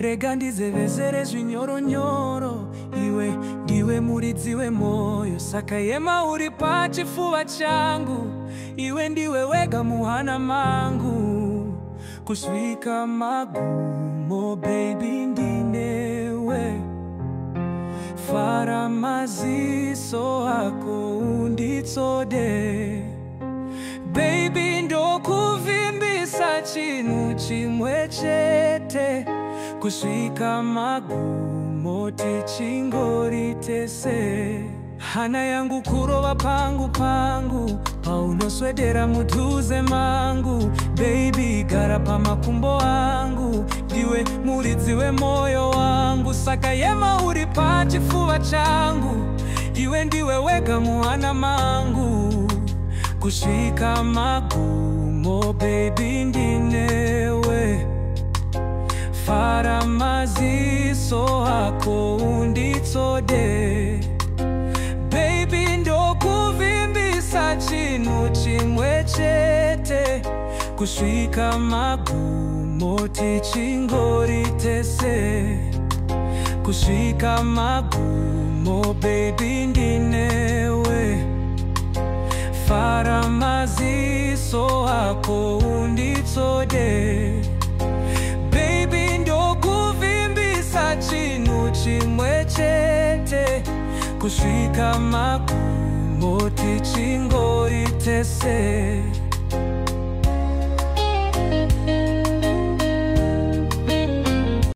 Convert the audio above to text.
rega ndizevezere zvinyoronyoro. Iwe ndiwe muridzi wemoyo, saka ema uri pachifuva changu. Iwe ndiwe wega muhana mangu, kusvika magumo baby ndinewe. Fara maziso ako unditsode, baby ndokuvimbisa chinhu chimwe chete. Kusvika magumo tichingori tese. Hana yangu kurova pangu paunoswedera mudhuze mangu. Baby gara pamakumbo angu, ndiwe muridzi wemoyo wangu. Saka ema uri pachifuva changu, iwe ndiwe wega muhana mangu. Kusvika magumo baby ndinewe. Fara maziso ako unditsode, baby ndokuvimbisa chinhu chimwe chete. Kusvika magumo tichingori tese. Kusvika magumo baby ndinewe. Fara maziso ako unditsode, baby ndokuvimbisa chinhu chimwe chete. Kusvika magumo tichingori tese.